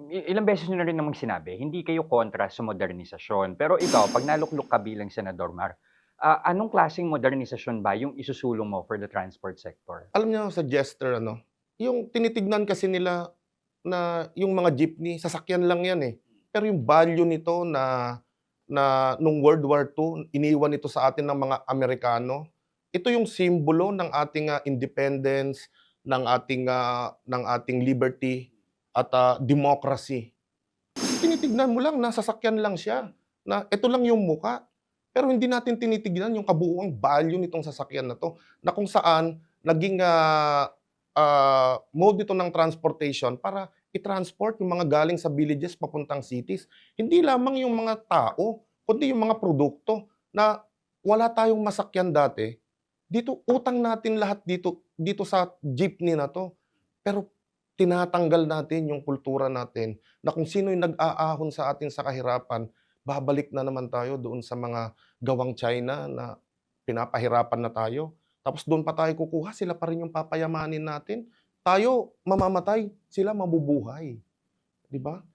ilang beses niyo na rin namang sinabi, hindi kayo kontra sa modernisasyon. Pero ikaw, 'pag naluklok ka bilang senador anong klaseng modernisasyon ba yung isusulong mo for the transport sector? Alam niyo sa Jester ano, yung tinitignan kasi nila na yung mga jeepney sasakyan lang yan, eh. Pero yung value nito na na nung World War II iniwan ito sa atin ng mga Amerikano, ito yung simbolo ng ating, independence, ng ating liberty at, democracy. Tinitignan mo lang na sasakyan lang siya, na ito lang yung muka. Pero hindi natin tinitignan yung kabuuang value nitong sasakyan na 'to, na kung saan naging, mode ito ng transportation para i-transport yung mga galing sa villages papuntang cities. Hindi lamang yung mga tao, kundi yung mga produkto na wala tayong masakyan dati. Dito utang natin lahat dito dito sa jeepney na 'to. Pero tinatanggal natin yung kultura natin na kung sino yung nag-aahon sa atin sa kahirapan, babalik na naman tayo doon sa mga gawang China na pinapahirapan na tayo. Tapos doon pa tayo kukuha, sila pa rin yung papayamanin natin. Tayo mamamatay, sila mabubuhay, 'di ba?